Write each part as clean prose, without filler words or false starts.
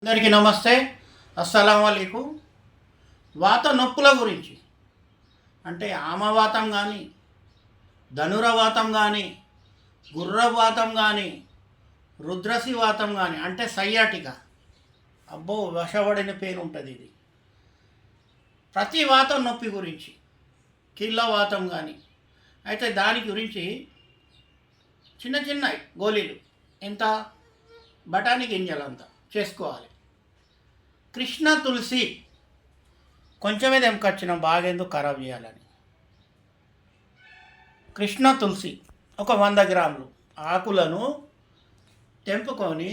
అందరికీ నమస్తే, అస్సలం వాలేకుం. వాత నొప్పుల గురించి అంటే ఆమవాతం కానీ, ధనురవాతం కానీ, గుర్రవాతం కానీ, రుద్రసి వాతం కానీ అంటే సయ్యాటిక. అబ్బో, వశపడిన పేరు ఉంటుంది ఇది. ప్రతి వాతం నొప్పి గురించి, కీళ్ళ వాతం కానీ అయితే దాని గురించి చిన్న చిన్న గోళీలు ఎంత బఠానీ గింజలంతా చేసుకోవాలి. కృష్ణ తులసి కొంచెమే తెంపకొచ్చిన బాగేందుకు ఖరాబ్ చేయాలని. కృష్ణ తులసి ఒక 100 గ్రాములు ఆకులను తెంపుకొని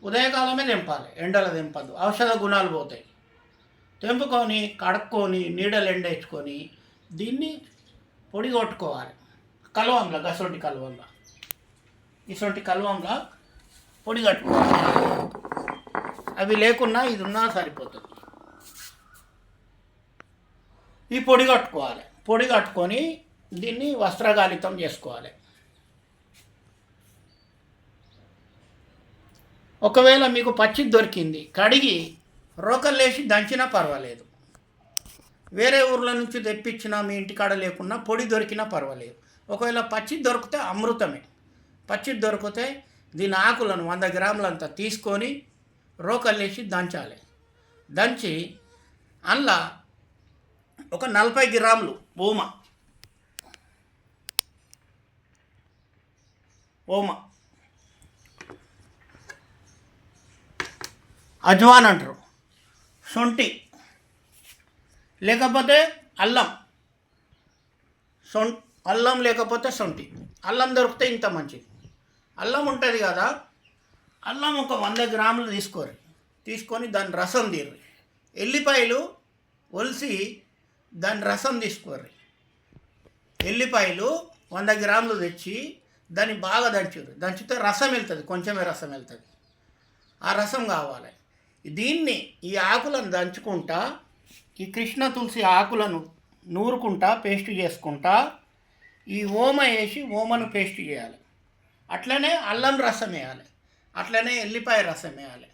ఉదయకాలమే తెంపాలి, ఎండలో తెంపద్దు, ఔషధ గుణాలు పోతాయి. తెంపుకొని కడుక్కొని నీడలు ఎండేసుకొని దీన్ని పొడి కొట్టుకోవాలి. కలవంలో గసొంటి కలవంలో ఇసొంటి కలవంలో పొడి కట్టుకోవాలి. అవి లేకున్నా ఇది ఉన్నా సరిపోతుంది. ఈ పొడి కట్టుకోవాలి. పొడి కట్టుకొని దీన్ని వస్త్రగాలితం చేసుకోవాలి. ఒకవేళ మీకు పచ్చిది దొరికింది, కడిగి రోకల్లేసి దంచినా పర్వాలేదు. వేరే ఊర్ల నుంచి తెప్పించినా మీ ఇంటికాడ లేకున్నా పొడి దొరికినా పర్వాలేదు. ఒకవేళ పచ్చిది దొరికితే అమృతమే. పచ్చిది దొరికితే దీని ఆకులను 100 గ్రాములంతా తీసుకొని రోకల్లేసి దంచాలి. దంచి అందులో ఒక 40 గ్రాములు ఓమ అజ్వాన్ అంటారు, శొంఠి లేకపోతే అల్లం, అల్లం లేకపోతే శొంఠి. అల్లం దొరికితే ఇంత మంచిది. అల్లం ఉంటుంది కదా, అల్లం ఒక 100 గ్రాములు తీసుకొని దాని రసం తీర్రి. ఎల్లిపాయలు ఒలిసి దాని రసం తీసుకోర్రి. ఎల్లిపాయలు 100 గ్రాములు తెచ్చి దాన్ని బాగా దంచితే రసం వెళ్తుంది, కొంచెమే రసం వెళ్తుంది. ఆ రసం కావాలి. దీన్ని ఈ ఆకులను దంచుకుంటా, ఈ కృష్ణ తులసి ఆకులను నూరుకుంటా, పేస్ట్ చేసుకుంటా ఈ ఓమ వేసి ఓమను పేస్ట్ చేయాలి. అట్లనే అల్లం రసం వేయాలి, అట్లనే ఎల్లిపాయ రసం వేయాలి.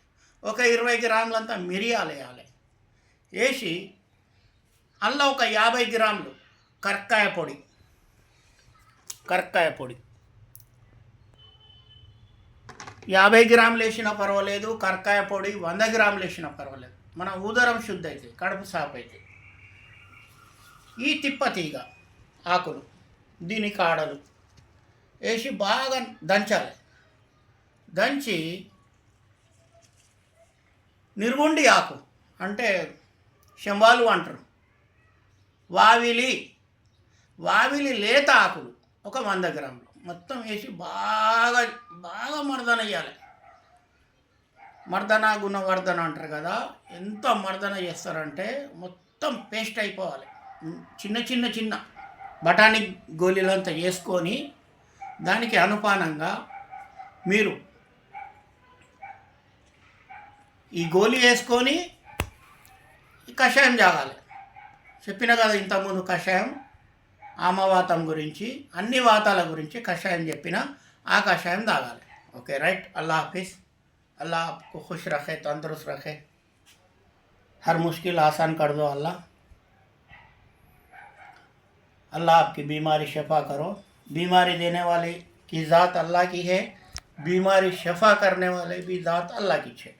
ఒక 20 గ్రాములంతా మిరియాలు వేయాలి. వేసి అందులో ఒక 50 గ్రాములు కరక్కాయ పొడి 50 గ్రాములు వేసినా పర్వాలేదు, కరక్కాయ పొడి 100 గ్రాములు వేసినా పర్వాలేదు. మన ఉదరం శుద్ధి అవుతుంది, కడుపు సాపు అవుతుంది. ఈ తిప్పతీగ ఆకులు, దీని కాడలు వేసి బాగా దంచాలి. దంచి నిర్గుండి ఆకు అంటే శంబాలు అంటారు, వావిలి లేత ఆకులు ఒక 100 గ్రాములు మొత్తం వేసి బాగా బాగా మర్దన చేయాలి. మర్దన గుణవర్ధన అంటారు కదా, ఎంత మర్దన చేస్తారంటే మొత్తం పేస్ట్ అయిపోవాలి. చిన్న బఠానీ గోళీలంతా వేసుకొని దానికి అనుపానంగా మీరు ఈ గోళీ వేసుకొని ఈ కషాయం తాగాలి. చెప్పిన కదా ఇంతకుముందు కషాయం, ఆమవాతం గురించి, అన్ని వాతాల గురించి కషాయం చెప్పిన, ఆ కషాయం తాగాలి. Okay, right. అల్లాह हाफिज़. अल्लाह आपको खुश रखे, तंदुरुस्त रखे, हर मुश्किल आसान कर दो अल्लाह. अल्लाह आपकी बीमारी शफा करो. बीमारी देने वाले की ज़ात अल्लाह की है, बीमारी शफा करने वाले भी ज़ात अल्लाह की है.